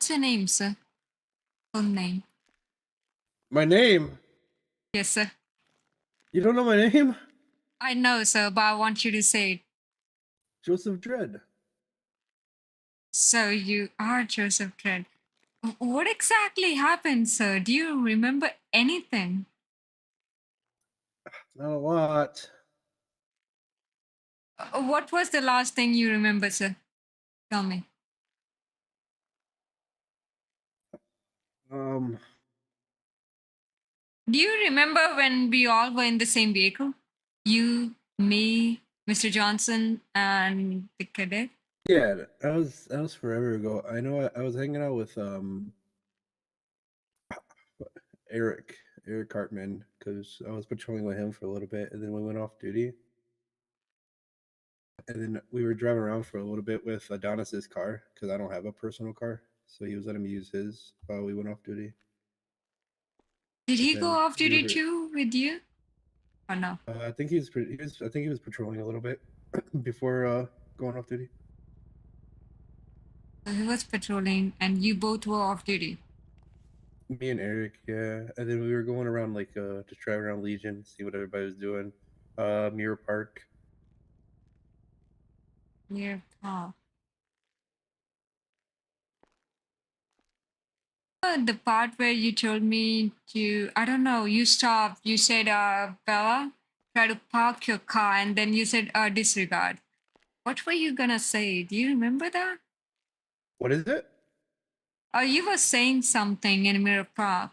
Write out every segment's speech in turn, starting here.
What's your name, sir? Full name. My name? Yes, sir. You don't know my name? I know, sir, but I want you to say it. Joseph Dredd. So you are Joseph Trent. What exactly happened, sir? Do you remember anything? Not a lot. What was the last thing you remember, sir? Tell me. Um, Do you remember when we all were in the same vehicle? You, me, Mr. Johnson, and the cadet? yeah, that was forever ago. I know I was hanging out with Eric Cartman because I was patrolling with him for a little bit, and then we went off duty. And then we were driving around for a little bit with Adonis's car because I don't have a personal car, so he was letting me use his while we went off duty. Did And he go then off we duty were, too with you? Or no? I think he was I think he was patrolling a little bit before going off duty. So he was patrolling and you both were off duty. Me and Eric, yeah, and then we were going around like just driving around Legion, see what everybody was doing. Mirror Park. Yeah. Oh. The part where you told me to, I don't know, you stopped, you said, Bella, try to park your car, and then you said, disregard. What were you gonna say? Do you remember that? What is it? You were saying something in Mirror Park.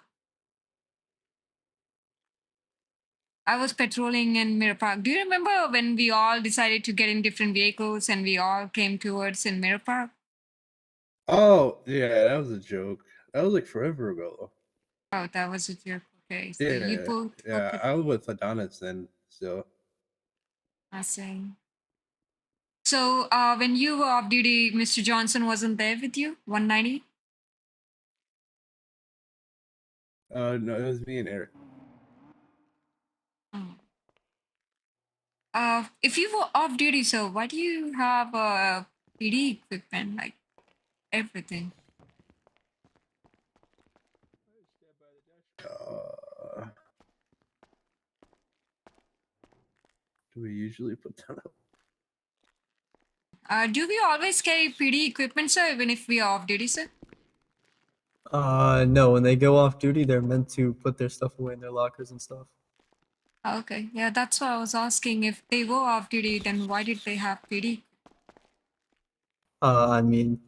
I was patrolling in Mirror Park. Do you remember when we all decided to get in different vehicles and we all came towards in Mirror Park? Oh, yeah, that was a joke. That was like forever ago, though. Oh, that was a joke. Okay, so you Yeah, both were yeah, I was with Adonis then, so. I see. So when you were off duty, Mr. Johnson wasn't there with you, 190? No, it was me and Eric. Oh. If you were off duty, so why do you have PD equipment, like everything? Uh, do we usually put that up? Do we always carry PD equipment, sir, even if we are off duty, sir? No, when they go off duty, they're meant to put their stuff away in their lockers and stuff. Okay, yeah, that's why I was asking. If they were off duty, then why did they have PD? I mean,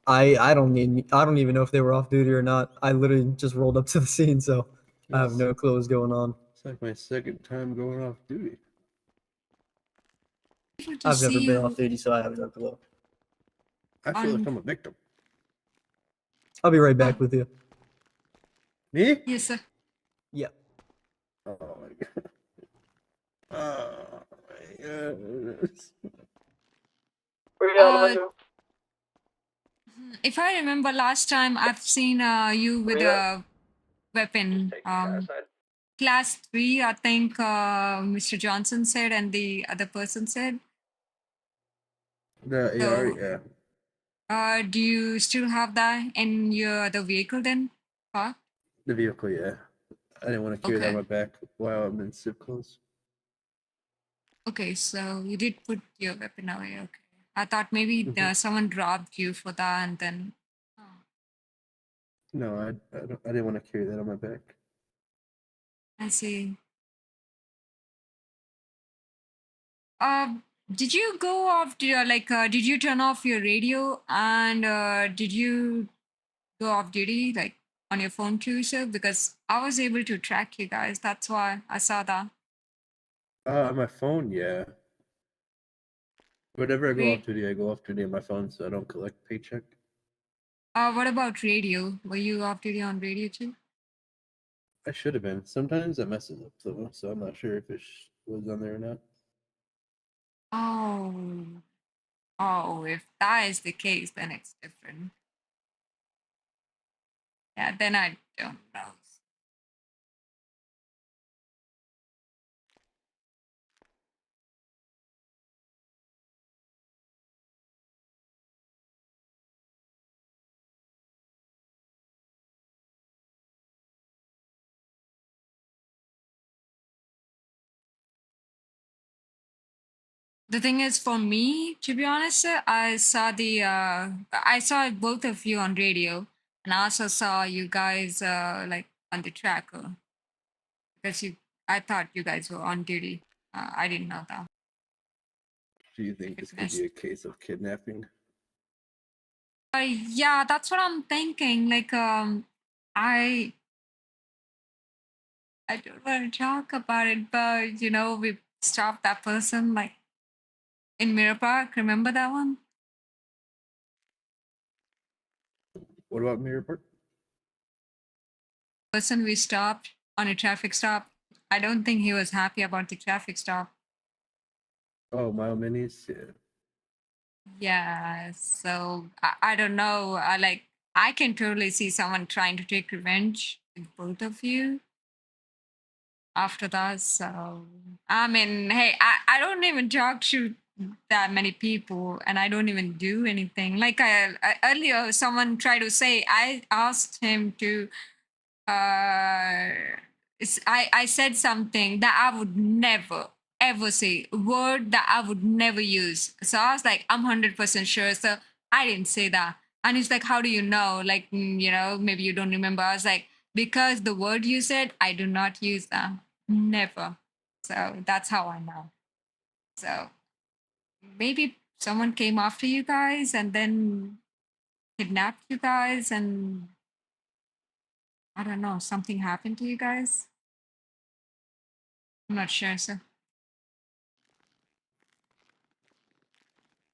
I don't even know if they were off duty or not. I literally just rolled up to the scene, so I have no clue what's going on. It's like my second time going off duty. To I've never see been you off duty, so I have no clue. I feel like I'm a victim. I'll be right back with you. Me? Yes, sir. Yeah. Oh my god. Oh my goodness. If I remember last time, I've seen you with a weapon. Class 3, I think Mr. Johnson said, and the other person said. Yeah, So, yeah. do you still have that in your other vehicle then? Huh? The vehicle, yeah. I didn't want to carry that on Okay. my back while I'm in civil clothes. Okay, so you did put your weapon away. Okay. I thought maybe someone robbed you for that and then. Oh, No, I didn't want to carry that on my back. I see. Uh, did you go off to did you turn off your radio and did you go off duty like on your phone too, sir? Because I was able to track you guys. That's why I saw that. On my phone, yeah. Whenever I go Great. off duty, I go off duty on my phone, so I don't collect paycheck. What about radio? Were you off duty on radio too? I should have been. Sometimes it messes up though, so I'm not sure if it was on there or not. Oh, oh, if that is the case, then it's different. Yeah, then I don't know. The thing is, for me, to be honest, sir, I saw both of you on radio, and I also saw you guys like on the tracker because I thought you guys were on duty. I didn't know that. Do you think this could be a case of kidnapping? Yeah, that's what I'm thinking. Like, I I don't want to talk about it, but we stopped that person like in Mirror Park. Remember that one? What about Mirror Park? Person we stopped on a traffic stop. I don't think he was happy about the traffic stop. Oh, Mile Minis. Yeah. Yeah, so I don't know. I can totally see someone trying to take revenge with both of you after that. So I mean, hey, I don't even talk to that many people, and I don't even do anything. Like earlier, someone tried to say I asked him to uh I said something that I would never ever say, a word that I would never use. So I was like, I'm 100% sure. So I didn't say that. And he's like, how do you know? Like, maybe you don't remember. I was like, because the word you said, I do not use that. Never. So that's how I know. So maybe someone came after you guys and then kidnapped you guys, and I don't know, something happened to you guys. I'm not sure, sir.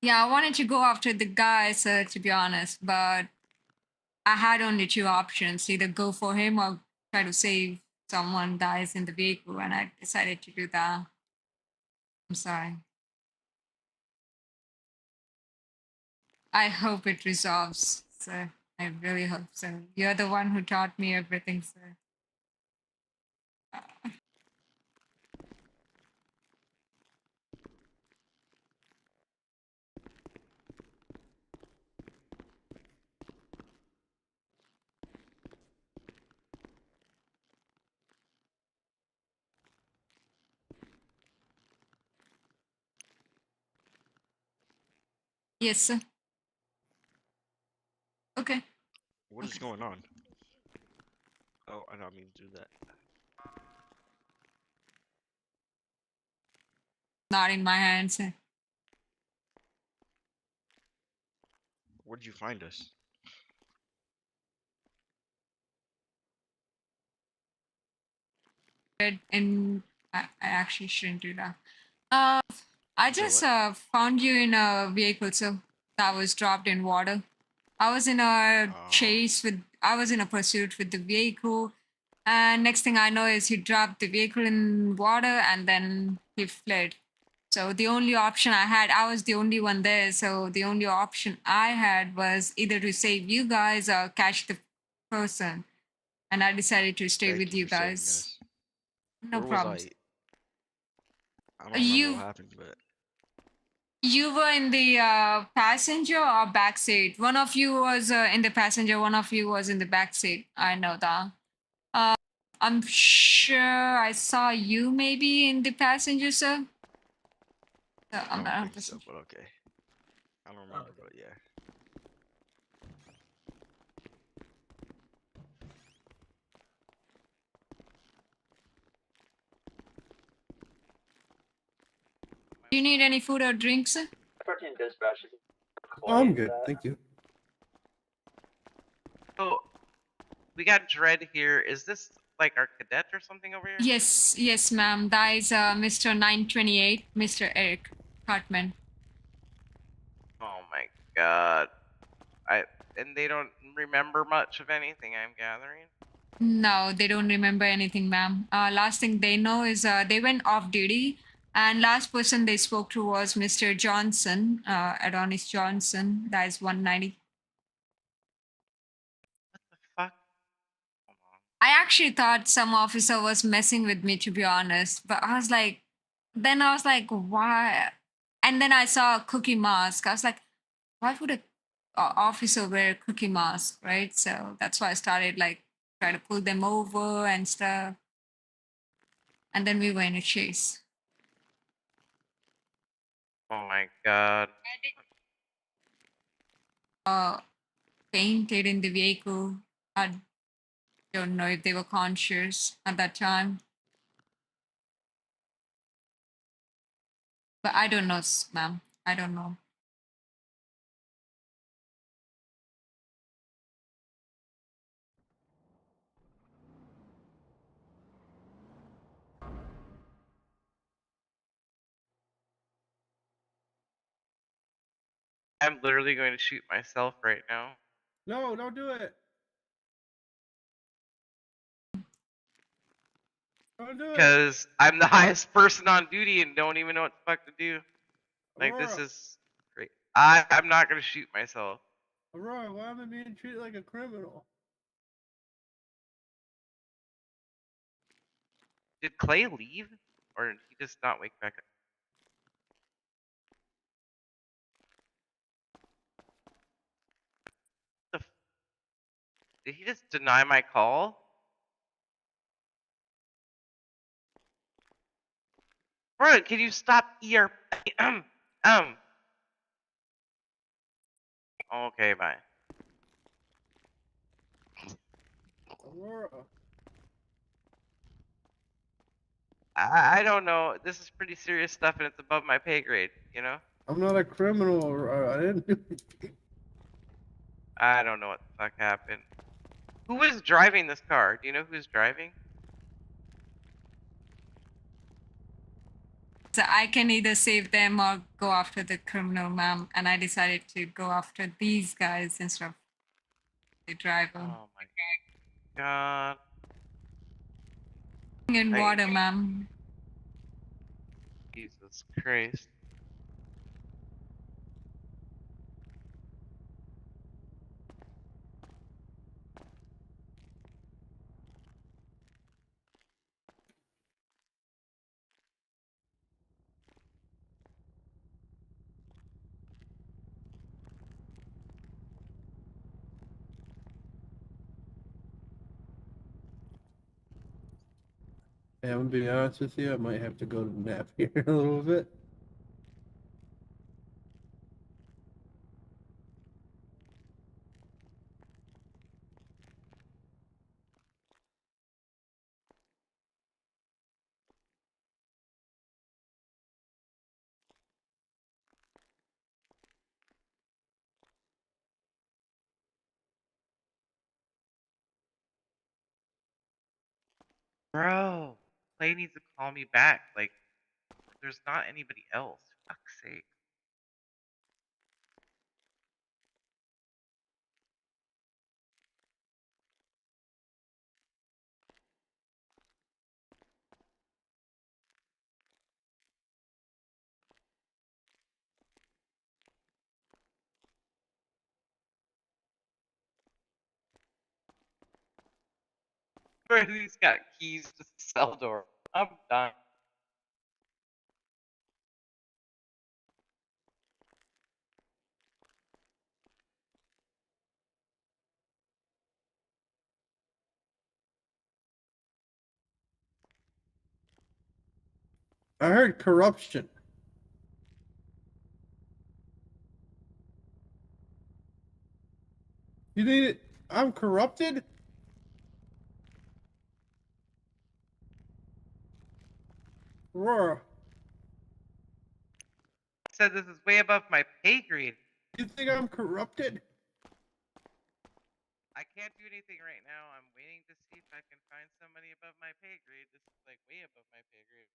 Yeah, I wanted to go after the guy, sir, to be honest, but I had only two options, either go for him or try to save someone that is in the vehicle, and I decided to do that. I'm sorry. I hope it resolves, sir. I really hope so. You're the one who taught me everything, sir. Yes, sir. Okay. What is going on? Oh, I don't mean to do that. Not in my hands, sir. Where'd you find us? And I actually shouldn't do that. Uh, I You said just what? found you in a vehicle, sir, that was dropped in water. I was in a chase with, I was in a pursuit with the vehicle. And next thing I know is he dropped the vehicle in water and then he fled. So the only option I had, I was the only one there. So the only option I had was either to save you guys or catch the person. And I decided to stay Thank with you you for saving guys. us. No Where was problems. I? I don't remember what You happened, but you were in the passenger or back seat. One of you was in the passenger. One of you was in the back seat. I know that. Uh, I'm sure I saw you maybe in the passenger, sir. I I'm not don't think 100% so. sure. But okay, I don't remember, but yeah. Do you need any food or drinks, sir? 14 dispatch. Oh, I'm good. Thank you. So we got Dread here. Is this like our cadet or something over here? Yes, ma'am. That is Mr. 928, Mr. Eric Hartman. Oh my god. And they don't remember much of anything, I'm gathering. No, they don't remember anything, ma'am. Last thing they know is they went off duty, and last person they spoke to was Mr. Johnson, Adonis Johnson. That is 190. What the fuck? Hold on. I actually thought some officer was messing with me, to be honest. But then I was like, why? And then I saw a cookie mask. I was like, why would a officer wear a cookie mask, right? So that's why I started like trying to pull them over and stuff. And then we were in a chase. Oh my god. Fainted in the vehicle. I don't know if they were conscious at that time. But I don't know, ma'am. I don't know. I'm literally going to shoot myself right now. No, don't do it. Don't do it. Because I'm the highest person on duty and don't even know what the fuck to do. Like, this Aurora, is great. I'm not gonna shoot myself. Aurora, why am I being treated like a criminal? Did Clay leave? Or did he just not wake back up? Did he just deny my call? Bro, can you stop Okay, bye. Aurora. I don't know. This is pretty serious stuff and it's above my pay grade, you know? I'm not a criminal, Aurora. I didn't do anything. I don't know what the fuck happened. Who was driving this car? Do you know who's driving? So I can either save them or go after the criminal, ma'am. And I decided to go after these guys instead of the driver. Oh my god. In I- water, ma'am. Jesus Christ. Yeah, I'm gonna be honest with you. I might have to go to nap here a little bit. Bro, Clay needs to call me back. Like, there's not anybody else. For fuck's sake. Bro, he's got keys to the cell door. I'm done. I heard corruption. You need it? I'm corrupted? Aurora, I said this is way above my pay grade. you think I'm corrupted? I can't do anything right now. I'm waiting to see if I can find somebody above my pay grade. This is like way above my pay grade.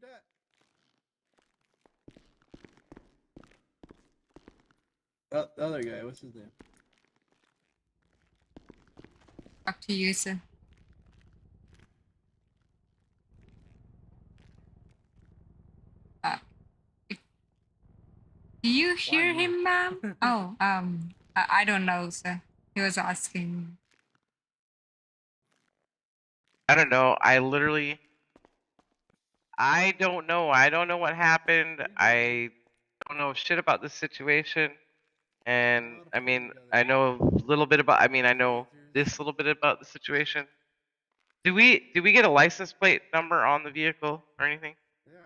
Cadet. The other guy, what's his name? Talk to you, sir. Uh, do you hear you? him, ma'am? Oh, I don't know, sir. He was asking. I don't know. I literally I don't know. I don't know what happened. I don't know shit about the situation. And I mean, I know a little bit about. I mean, I know this little bit about the situation. Do we get a license plate number on the vehicle or anything?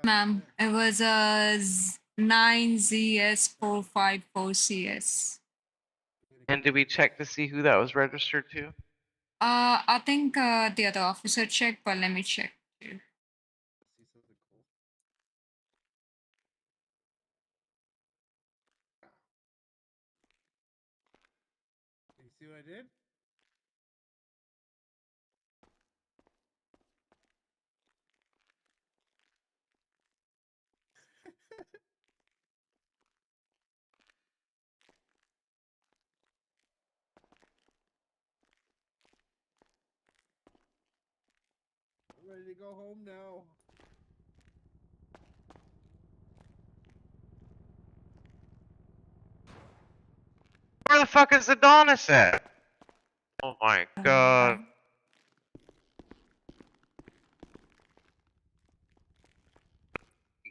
Ma'am, it was a 9ZS454CS. And did we check to see who that was registered to? I think the other officer checked, but let me check too. See something cool. You see what I did? I'm ready to go home now. Where the fuck is Adonis at? Oh my god.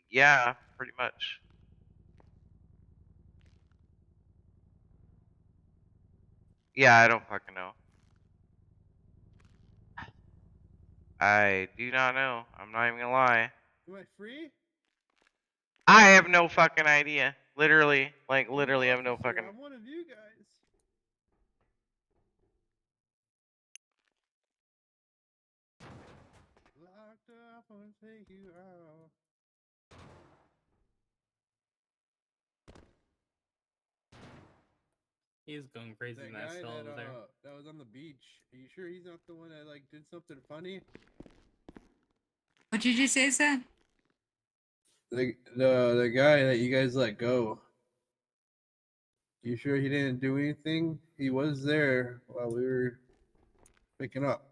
Yeah, pretty much. Yeah, I don't fucking know. I do not know. I'm not even gonna lie. Am I free? I have no fucking idea. Literally, like literally have no Officer, fucking. I'm one of you guys. Locked up, I wanna take you out. He's going crazy That in that guy cell over there. that was on the beach. Are you sure he's not the one that like did something funny? What did you say, sir? The guy that you guys let go. You sure he didn't do anything? He was there while we were picking up.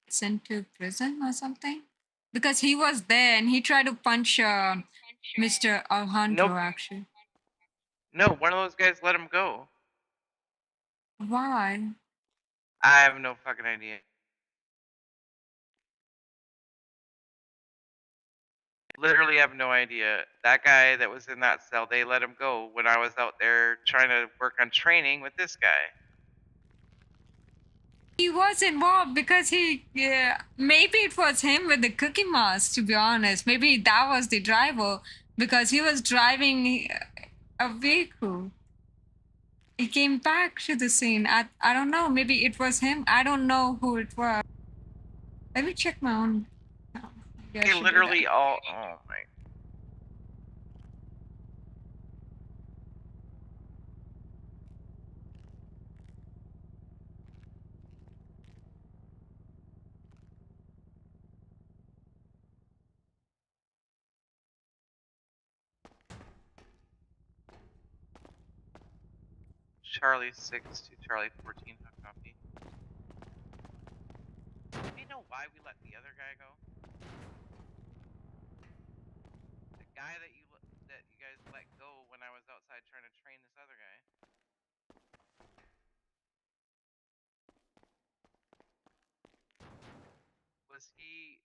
Sent to prison or something? Because he was there and he tried to punch Mr. Alejandro Nope. actually. No, one of those guys let him go. Why? I have no fucking idea. Literally have no idea. That guy that was in that cell, they let him go when I was out there trying to work on training with this guy. He was involved because yeah, maybe it was him with the cookie mask, to be honest. Maybe that was the driver because he was driving a vehicle. He came back to the scene. I don't know. Maybe it was him. I don't know who it was. Let me check my own. Maybe I They should do literally that. all. Oh my. Charlie 6 to Charlie 14, how copy? Do you know why we let the other guy go? The guy that you guys let go when I was outside trying to train this other guy. Was he?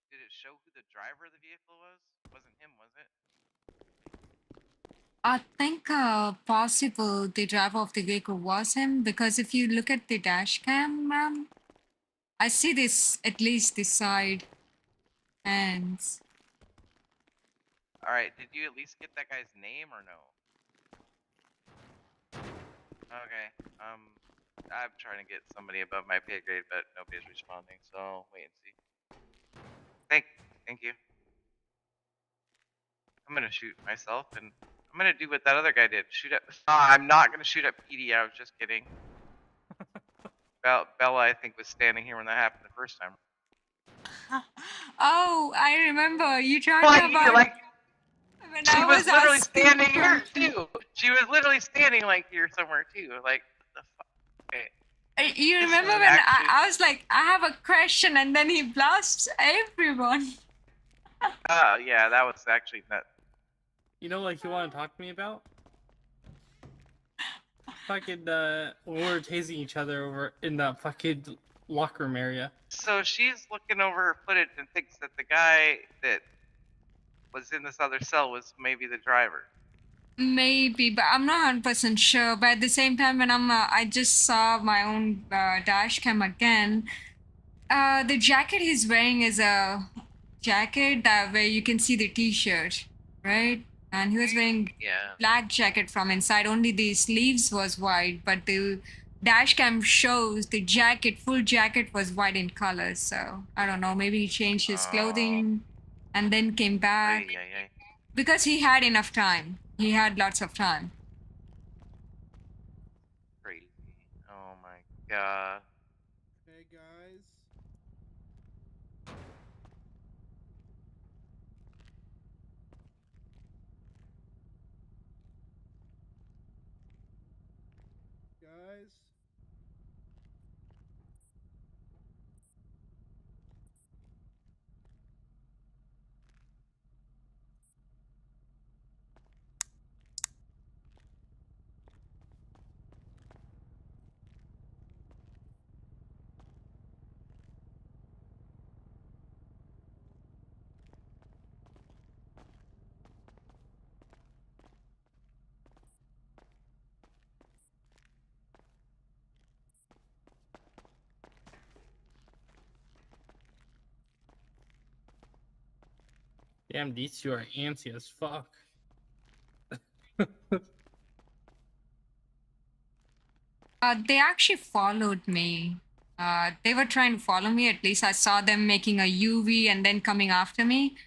Did it show who the driver of the vehicle was? Wasn't him, was it? I think possible the driver of the vehicle was him because if you look at the dash cam, ma'am, I see this at least this side hands. Alright, did you at least get that guy's name or no? Okay, I'm trying to get somebody above my pay grade, but nobody's responding, so I'll wait and see. Thank you. I'm gonna shoot myself, and I'm gonna do what that other guy did. Shoot at. I'm not gonna shoot at PD. I was just kidding. Bella, I think, was standing here when that happened the first time. Oh, I remember you talking Like, about like when she I was was literally asking standing here questions. too. She was literally standing like here somewhere too. Like, what the fuck? Okay. You This remember is when actually. I was like, I have a question, and then he blasts everyone. Yeah, that was actually nuts. You know, like you want to talk to me about? fucking we were tasing each other over in that fucking locker room area. So she's looking over her footage and thinks that the guy that was in this other cell was maybe the driver. Maybe, but I'm not 100% sure. But at the same time, when I just saw my own dash cam again. The jacket he's wearing is a jacket that where you can see the t-shirt, right? And he was wearing Yeah. black jacket from inside. Only the sleeves was white, but the dash cam shows the jacket, full jacket was white in color. So I don't know. Maybe he changed his clothing and then came back because he had enough time. He had lots of time. Crazy. Oh my god. Hey guys. Guys. Damn, these two are antsy as fuck. They actually followed me. They were trying to follow me. At least I saw them making a UV and then coming after me.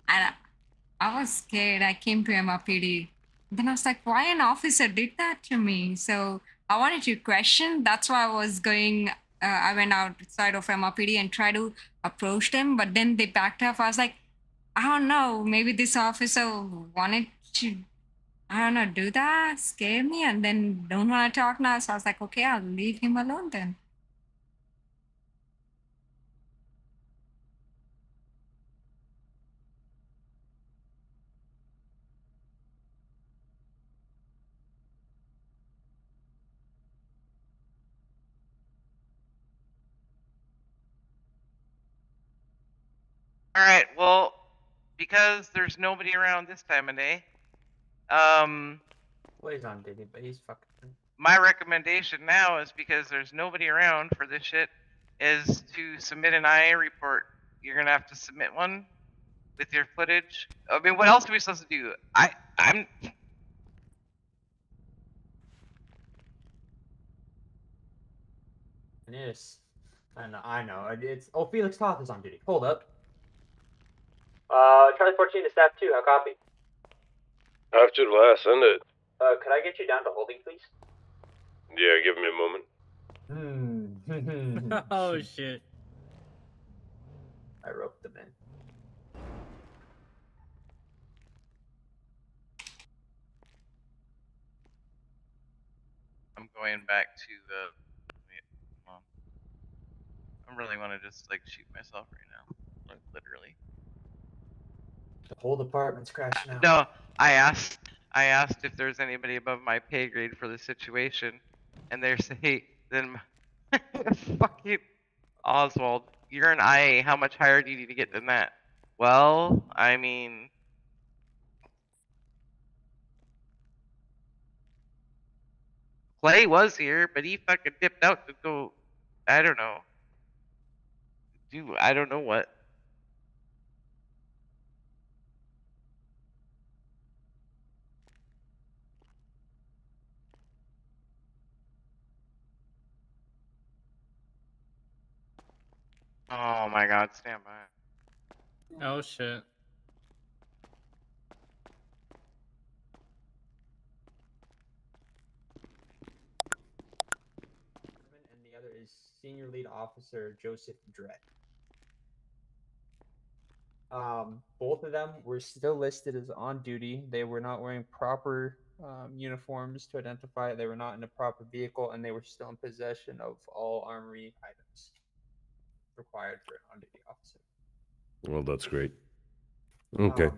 And I was scared. I came to MRPD. Then I was like, why an officer did that to me? So I wanted to question. That's why I was going. I went outside of MRPD and tried to approach them. But then they backed up. I was like, I don't know. Maybe this officer wanted to, I don't know, do that, scare me, and then don't want to talk now. So I was like, okay, I'll leave him alone then. Alright, well, because there's nobody around this time of day, Well, he's on duty, but he's fucking. my recommendation now is because there's nobody around for this shit, is to submit an IA report. You're gonna have to submit one with your footage. I mean, what else are we supposed to do? I'm Yes. I know. It's Felix Toth is on duty. Hold up. Charlie 14 to staff 2, how copy? After the last, send it. Could I get you down to holding, please? Yeah, give me a moment. Oh shit. I roped them in. I'm going back to wait, hold on. I really want to just like shoot myself right now, like literally. The whole department's crashing out. No, I asked if there's anybody above my pay grade for the situation, and they say then fucking Oswald, you're an IA. How much higher do you need to get than that? Well, I mean, Clay was here, but he fucking dipped out to go. I don't know. I don't know what. Oh my God, stand by. Oh shit. And the other is Senior Lead Officer Joseph Dredd. Both of them were still listed as on duty. They were not wearing proper uniforms to identify. They were not in a proper vehicle, and they were still in possession of all armory items required for an on-duty officer. Well, that's great. Okay.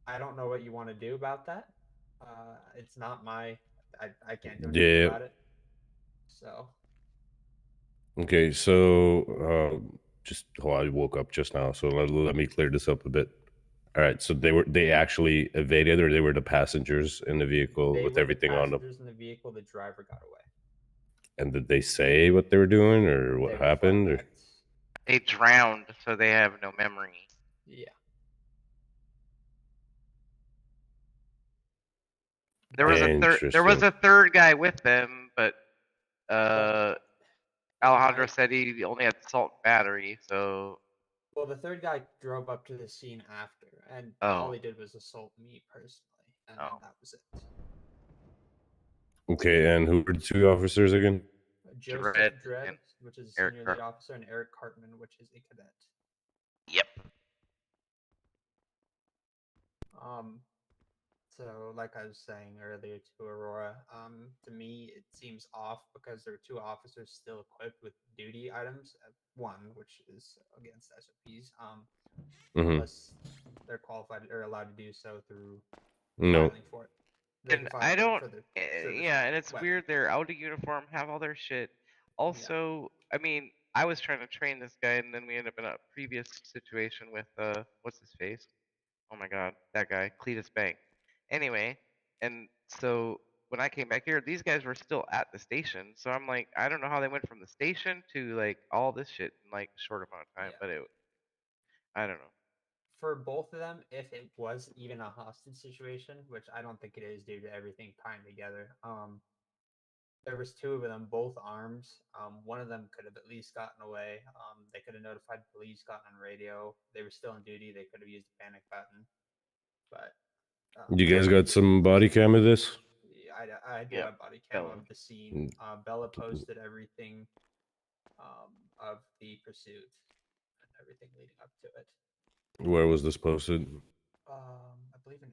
I don't know what you want to do about that. It's not my I can't do anything Yeah. about it. So Okay, so just I woke up just now, so let me clear this up a bit. All right, so they actually evaded, or they were the passengers in the vehicle they with were the everything on them. passengers in the vehicle. The driver got away. And did they say what they were doing or what They were happened? Or? flabbagged. They drowned, so they have no memory. Yeah. There was a Interesting. third guy with them, but Well, Alejandro I said he only had salt and battery, so well, the third guy drove up to the scene after, and all oh. he did was assault me personally, and then Oh. that was it. Okay, and who were the two officers again? Joseph Dredd Dredd, and which is a Eric senior lead Cartman. officer, and Eric Cartman, which is a cadet. Yep. So like I was saying earlier to Aurora, to me it seems off because there are two officers still equipped with duty items. One, which is against SOPs, unless they're qualified or allowed to do so through No. filing for it. They can And file I for it don't. for the service Yeah, and it's weapon. weird. They're out of uniform, have all their shit. Yeah. Also, I mean, I was trying to train this guy, and then we ended up in a previous situation with what's his face? Oh my god, that guy, Cletus Bank. Anyway, and so when I came back here, these guys were still at the station. So I'm like, I don't know how they went from the station to like all this shit in like a short amount of time, Yeah. but I don't know. For both of them, if it was even a hostage situation, which I don't think it is due to everything tying together, there was two of them, both armed. One of them could have at least gotten away. They could have notified police, gotten on radio. They were still on duty. They could have used a panic button. But You guys got some body cam of this? I do Yeah, have body cam Bella. of the scene. Bella posted everything of the pursuit and everything leading up to it. Where was this posted? I believe in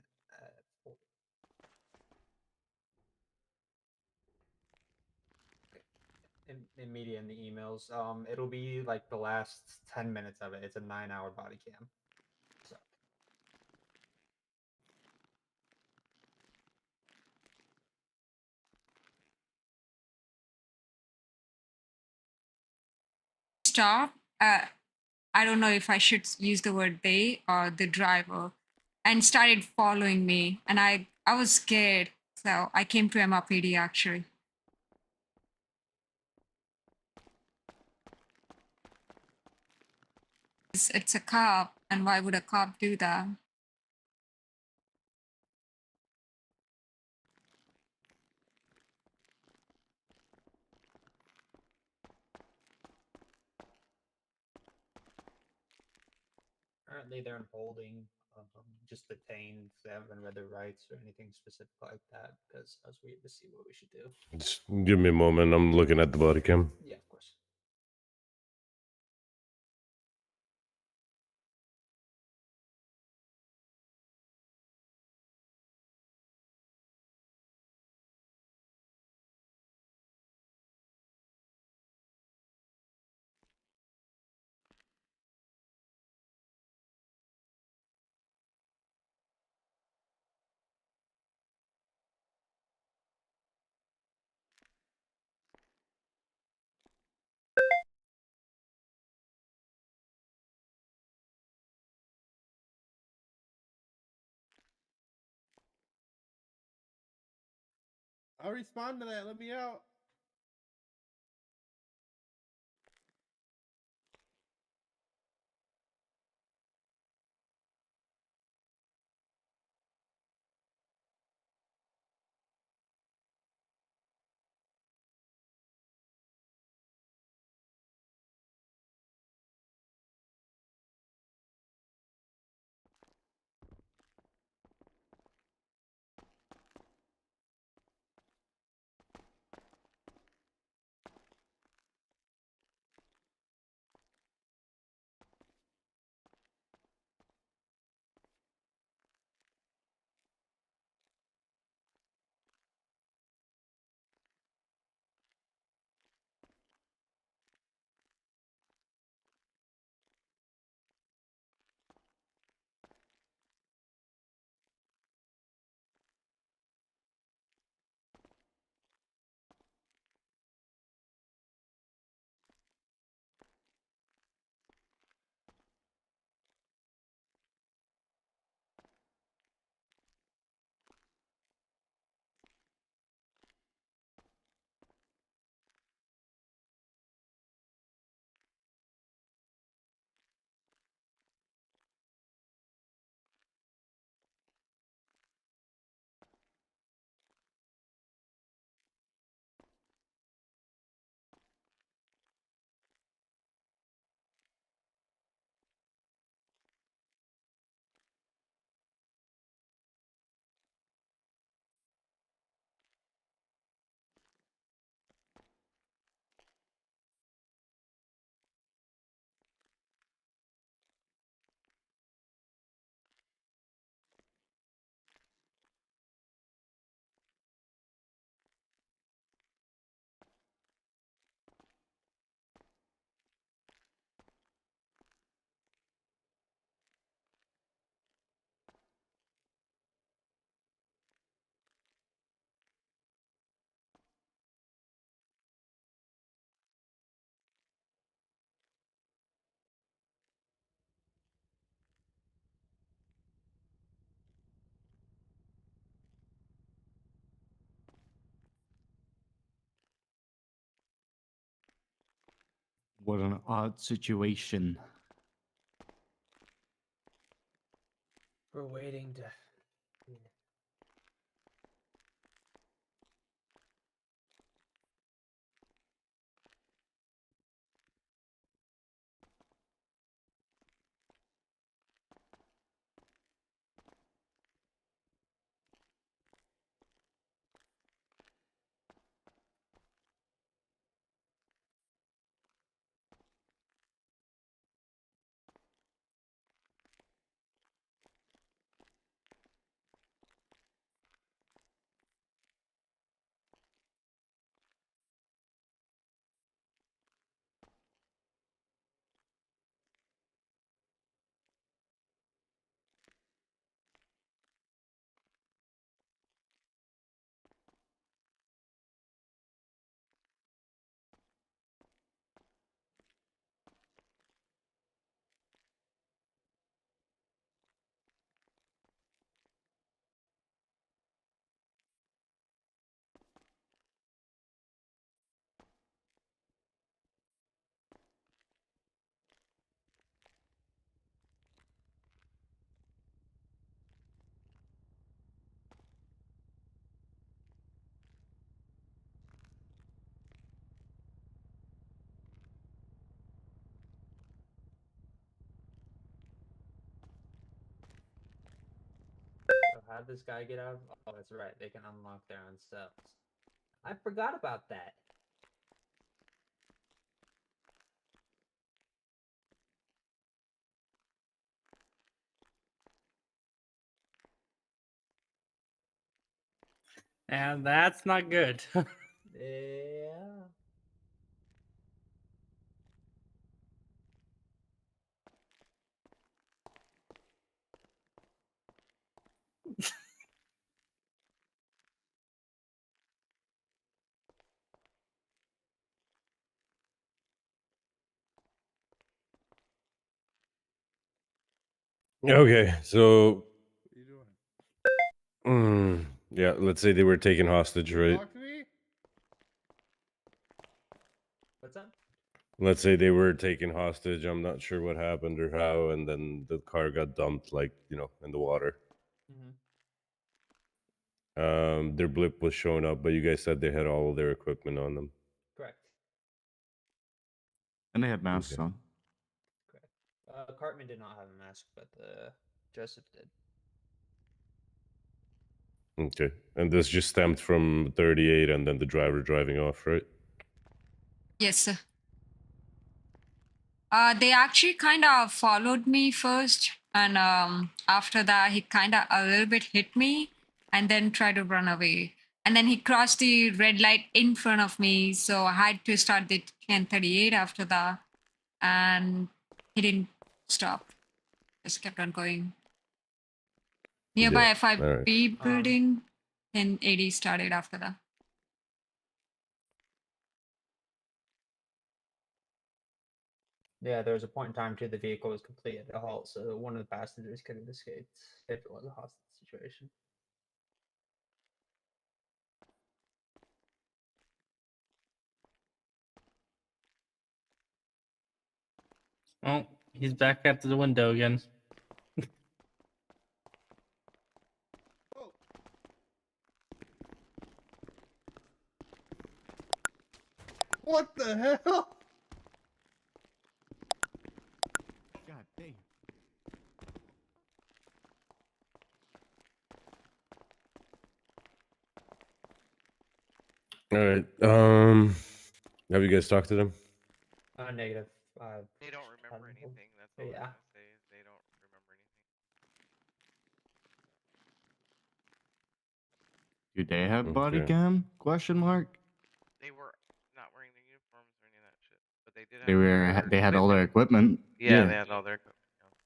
media in the emails. It'll be like the last 10 minutes of it. It's a 9-hour body cam. So Stop. I don't know if I should use the word they or the driver, and started following me. And I was scared. So I came to MRPD actually. It's a cop. And why would a cop do that? currently they're in holding, just detained. They haven't been read their rights or anything specific like that because I was waiting to see what we should do. Just give me a moment. I'm looking at the body cam. Yeah, of course. I'll respond to that. Let me out. What an odd situation. We're waiting to. So how did this guy get out? Oh, that's right. They can unlock their own cells. I forgot about that. And that's not good. Yeah. Okay, so What are you doing? yeah, let's say they were taken hostage, Can you right? talk to me? What's up? Let's say they were taken hostage. I'm not sure what happened or how, and then the car got dumped, like, in the water. Mm-hmm. Their blip was showing up, but you guys said they had all of their equipment on them. Correct. And they had masks Okay. on. Correct. Cartman did not have a mask, but Joseph did. Okay, and this just stemmed from 38 and then the driver driving off, right? Yes, sir. They actually kind of followed me first, and after that, he kind of a little bit hit me, and then tried to run away. And then he crossed the red light in front of me, so I had to start the 1038 after that, and he didn't stop. Just kept on going. Nearby Yeah. FIB All right. building, 1080 started after that. Yeah, there was a point in time too the vehicle was completely at a halt, so one of the passengers could have escaped if it was a hostage situation. Oh, he's back after the window again. Oh. What the hell? God dang. All right. Have you guys talked to them? Negative. They don't remember haven't- anything. That's all I'm Yeah. gonna say. Is they don't remember anything. Do they have body Okay. cam? Question mark. They were not wearing their uniforms or any of that shit, but they did have their They had all their equipment. Yeah, they had all their equipment.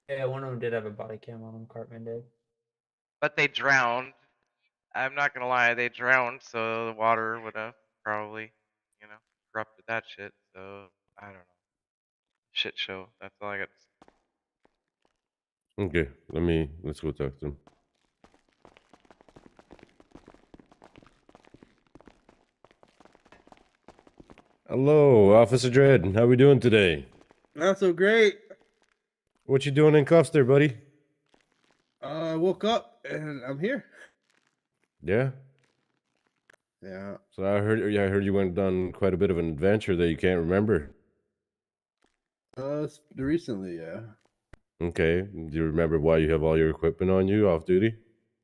Yeah, one of them did have a body cam on him. Cartman did. But they drowned. I'm not gonna lie, they drowned, so the water would have probably, corrupted that shit. So I don't know. Shit show. That's all I got. Okay. Let's go talk to them. Hello, Officer Dredd. How we doing today? Not so great. What you doing in cuffs there, buddy? I woke up and I'm here. Yeah. Yeah. So I heard you went on quite a bit of an adventure that you can't remember. Recently, yeah. Okay. Do you remember why you have all your equipment on you off duty?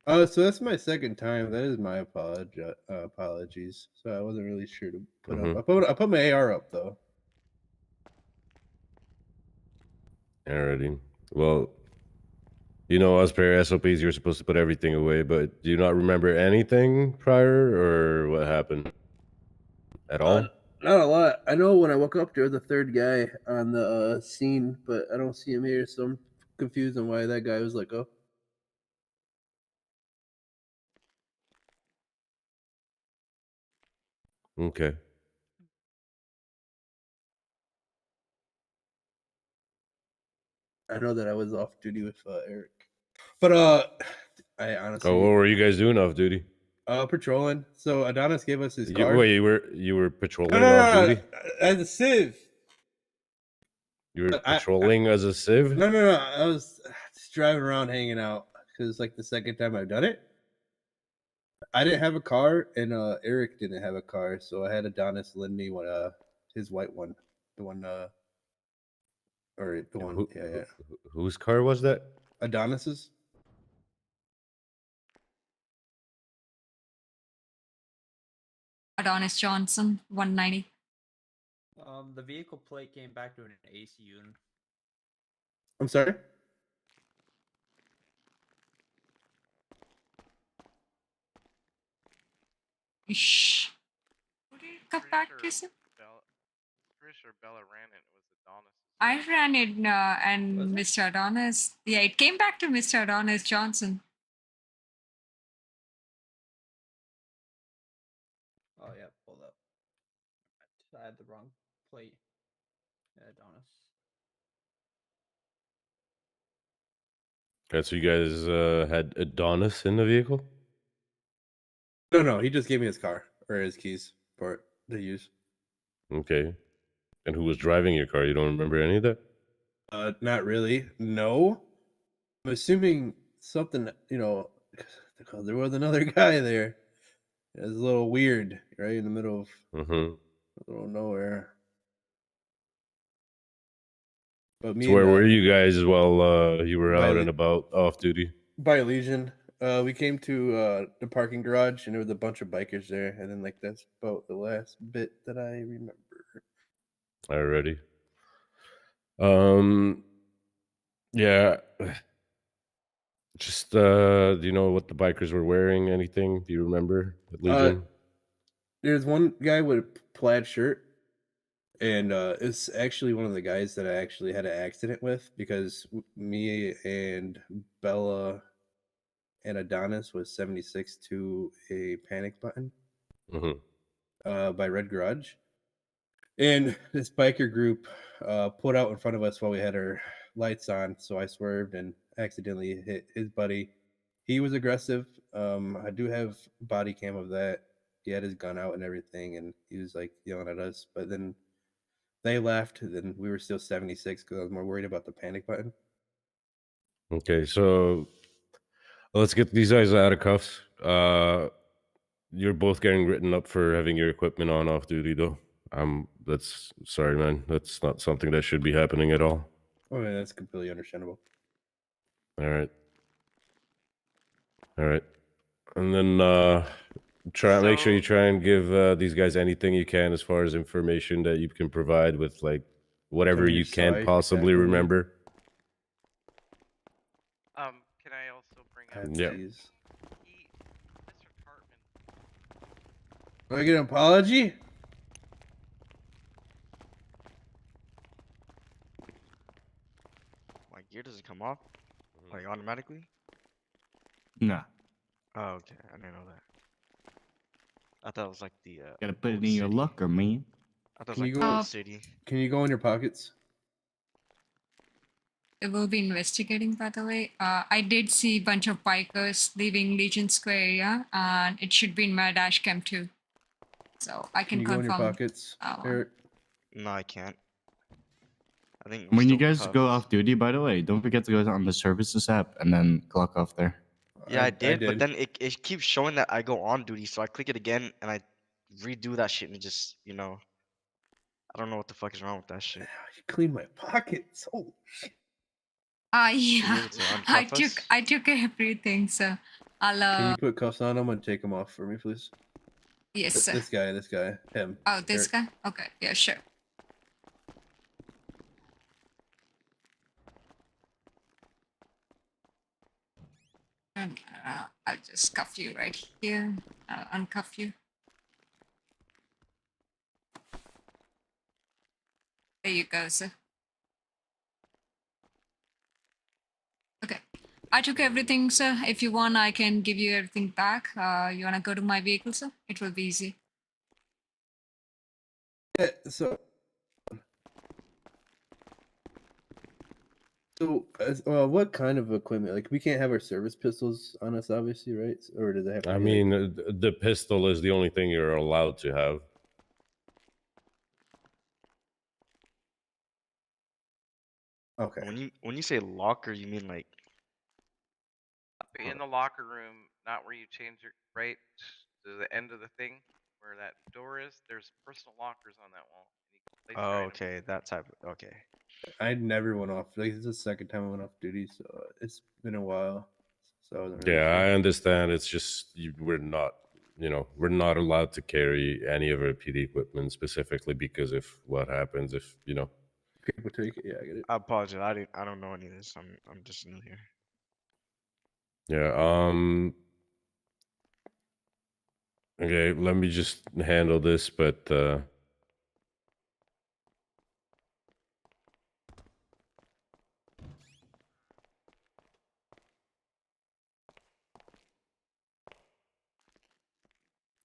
So that's my second time. That is my apologies. So I wasn't really sure to put up. I put my AR up though. Alrighty. Well, you know, as per SOPs, you're supposed to put everything away, but do you not remember anything prior, or what happened at all? Not a lot. I know when I woke up, there was a third guy on the scene, but I don't see him here, so I'm confused on why that guy was like, oh. Okay. I know that I was off duty with Eric, but I honestly. Oh, what were you guys doing off duty? Patrolling. So Adonis gave us his card. Wait, you were patrolling No, off duty? as a civ. You were patrolling as a civ? No. I was just driving around hanging out because it's like the second time I've done it. I didn't have a car, and Eric didn't have a car, so I had Adonis lend me his white one, the one or the one, yeah. Whose car was that? Adonis's. Adonis Johnson, 190. The vehicle plate came back to an AC unit. I'm sorry. Shh. Who did it come back to, sir? Pretty sure Bella ran it. It was Adonis. I ran it and Mr. Adonis. Yeah, it came back to Mr. Adonis Johnson. Oh yeah, pulled up. I had the wrong plate. Adonis. Okay, so you guys had Adonis in the vehicle? No. He just gave me his car or his keys for it to use. Okay. And who was driving your car? You don't remember any of that? Not really. No. I'm assuming something, because there was another guy there. It was a little weird, right in the middle of nowhere. But me So where and, were you guys while you were out and about off duty? by Legion, we came to the parking garage, and there was a bunch of bikers there, and then that's about the last bit that I remember. Already. Yeah. Just do you know what the bikers were wearing? Anything? Do you remember at Legion? There's one guy with a plaid shirt, and it's actually one of the guys that I actually had an accident with because me and Bella and Adonis was 76 to a panic button by Red Garage. And this biker group pulled out in front of us while we had our lights on. So I swerved and accidentally hit his buddy. He was aggressive. I do have body cam of that. He had his gun out and everything, and he was like yelling at us. But then they left. Then we were still 76 because I was more worried about the panic button. Okay, so let's get these guys out of cuffs. You're both getting written up for having your equipment on off duty, though. That's sorry, man. That's not something that should be happening at all. Oh, yeah, that's completely understandable. All right. And then make sure you try and give these guys anything you can as far as information that you can provide with like whatever you can possibly remember. Can I also bring up? Yeah. Mr. Cartman. Do I get an apology? My gear doesn't come off like automatically. Nah. Oh, okay. I didn't know that. I thought it was like the. Gotta put it old in your city. locker, man. I thought it was Can like you the go- old city. Can you go in your pockets? They will be investigating, by the way. I did see a bunch of bikers leaving Legion Square area, and it should be in my dash cam too. So I can you go in your confirm. pockets, that one. Eric? No, I can't. I think I'm When you still guys go cuffed. off duty, by the way, don't forget to go on the services app and then clock off there. Yeah, I did, but then it keeps showing that I go on duty, so I click it again and I redo that shit and it just, you know, I don't know what the fuck is wrong with that shit. You cleaned my pockets. Oh shit. Are you Yeah, able to uncuff us? I took everything, so I'll Can you put cuffs on him and take them off for me, please? yes, sir. This guy, him. Oh, this Eric. guy? Okay, yeah, sure. And I'll just cuff you right here. I'll uncuff you. There you go, sir. Okay. I took everything, sir. If you want, I can give you everything back. You wanna go to my vehicle, sir? It will be easy. Yeah, so what kind of equipment? Like, we can't have our service pistols on us, obviously, right? Or does it have to I be mean, like... the pistol is the only thing you're allowed to have. Okay. When you say locker, you mean like In the locker room, not where you change your right to the end of the thing where that door is. There's personal lockers on that wall. And you can place your oh, items. okay, that type of okay. I never went off. Like, this is the second time I went off duty, so it's been a while. So I wasn't really Yeah, sure. I understand. It's just we're not, we're not allowed to carry any of our PD equipment specifically because of what happens if, People take it. Yeah, I get it. I apologize. I don't know any of this. I'm just new here. Yeah. Okay, let me just handle this, but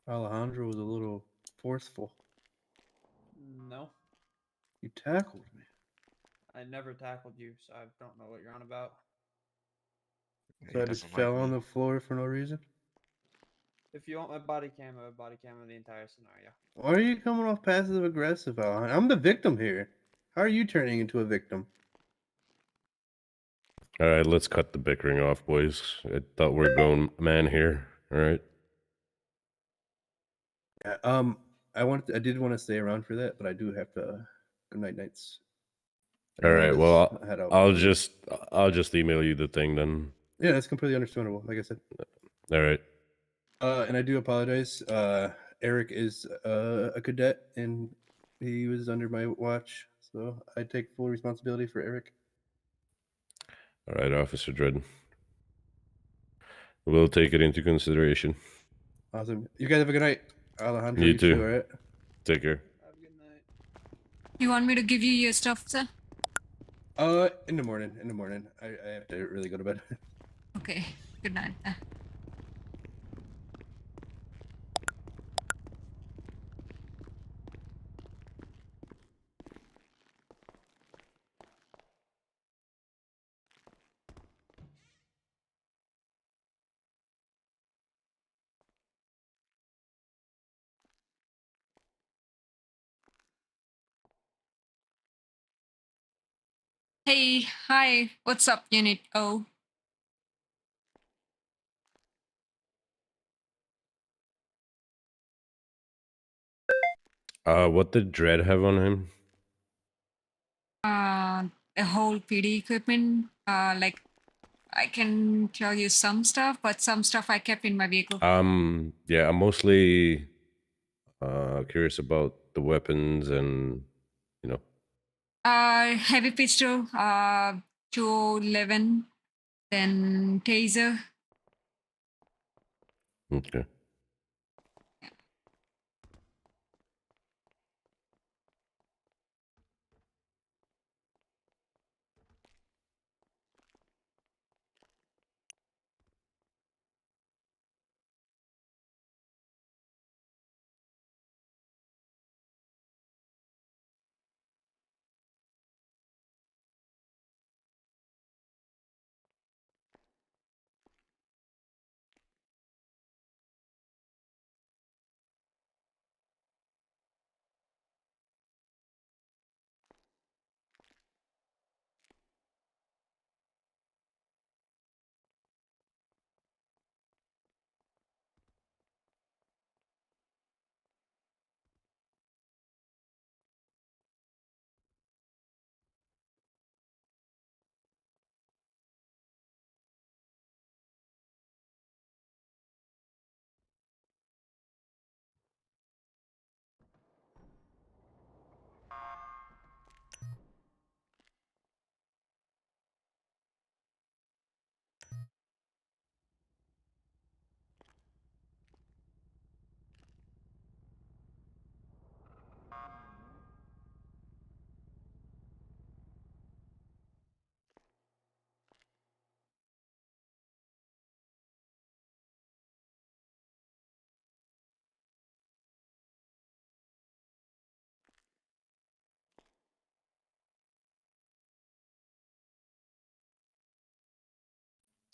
Alejandro was a little forceful. No, You tackled me. I never tackled you, so I don't know what you're on about. So I just fell on the floor for no reason. If you want my body cam, I have a body cam of the entire scenario. Why are you coming off passive aggressive, Alejandro? I'm the victim here. How are you turning into a victim? all right, let's cut the bickering off, boys. I thought we're grown man here. All right. Yeah, I did want to stay around for that, but I do have to. Good night, nights. All right. Well, head out. I'll just email you the thing then. Yeah, that's completely understandable. Like I said. All right. And I do apologize. Eric is a cadet, and he was under my watch, so I take full responsibility for Eric. All right, Officer Dredd. We'll take it into consideration. Awesome. You guys have a good night. Alejandro, You too. all right? Take care. Have a good night. You want me to give you your stuff, sir? In the morning. I have to really go to bed. Okay. Good night. Hey, hi. What's up, Unit O? What did Dredd have on him? The whole PD equipment. Like I can tell you some stuff, but some stuff I kept in my vehicle. Yeah, I'm mostly curious about the weapons and Heavy pistol, 211, then taser. Okay.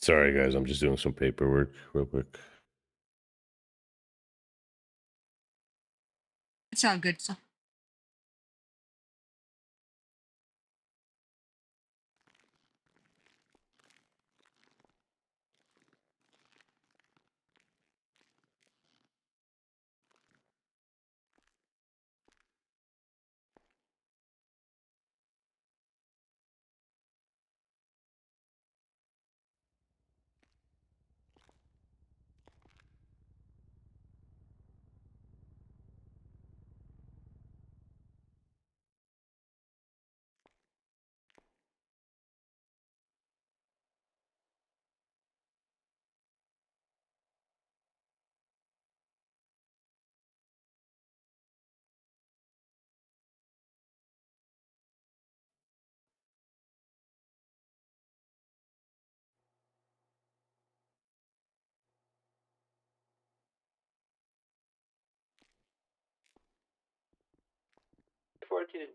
Sorry, guys. I'm just doing some paperwork real quick. It's all good, sir.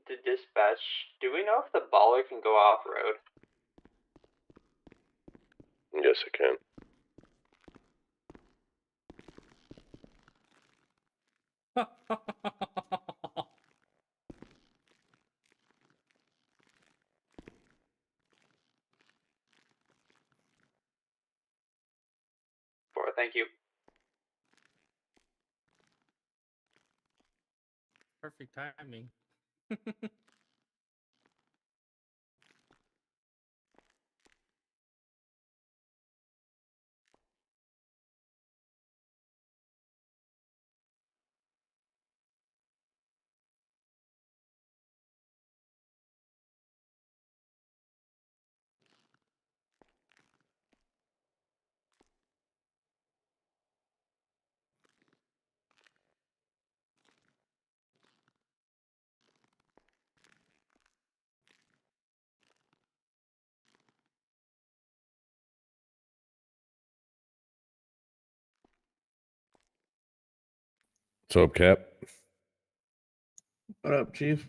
To dispatch, do we know if the baller can go off road? Yes, I can. Thank you. Perfect timing. What's up, Cap? What up, Chief?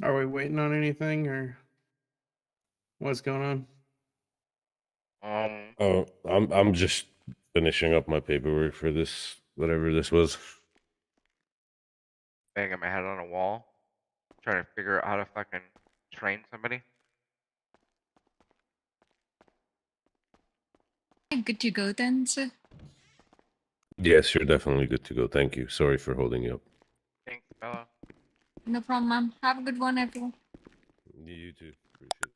Are we waiting on anything or what's going on? Oh, I'm just finishing up my paperwork for this, whatever this was. Banging my head on a wall, trying to figure out how to fucking train somebody. Good to go then, sir. Yes, you're definitely good to go. Thank you. Sorry for holding you up. Thanks, Bella. No problem, ma'am. Have a good one, everyone. You too. Appreciate it.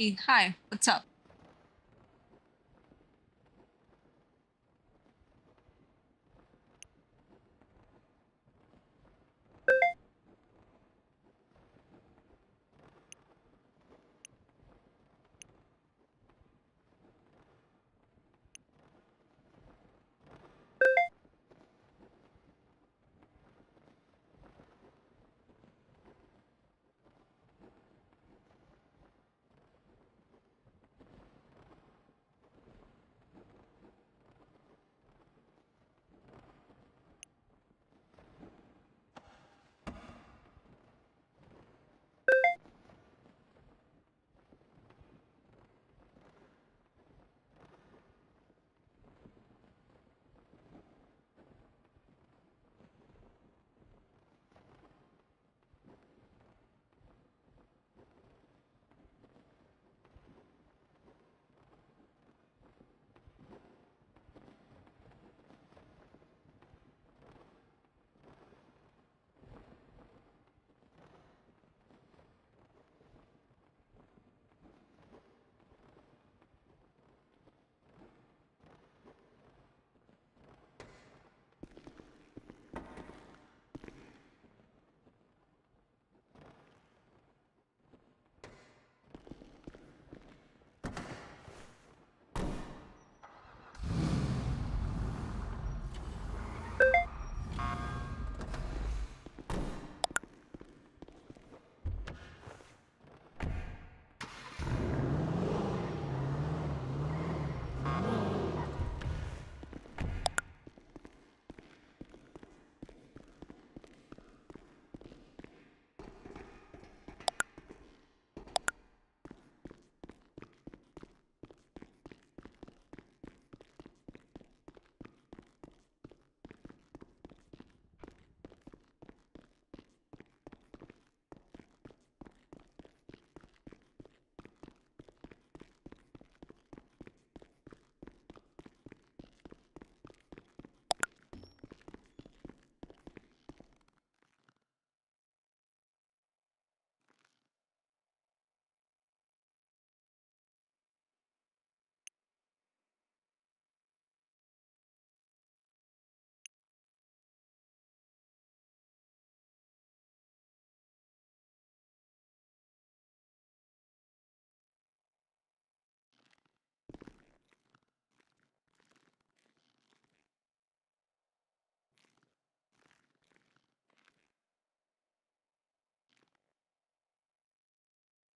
Hey, hi, what's up?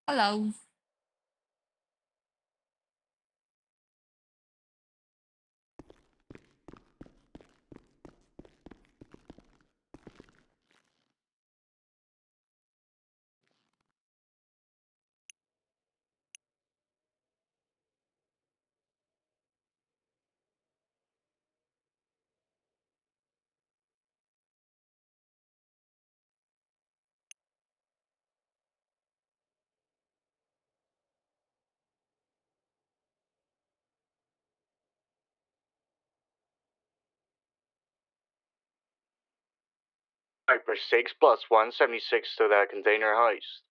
Hello. Hyper 6 plus 176 to that container heist.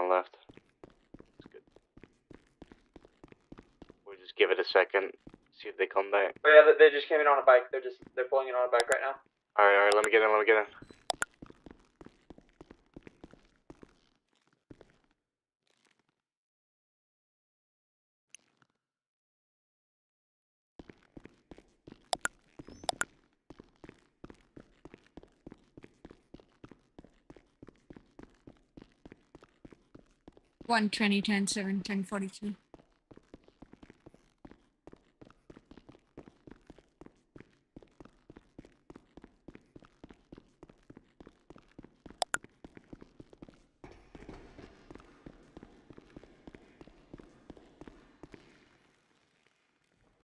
on the left. That's good. We'll just give it a second, see if they come back. Oh yeah, they just came in on a bike. They're pulling in on a bike right now. Alright, let me get in. 1:20, 10:07, 10:42.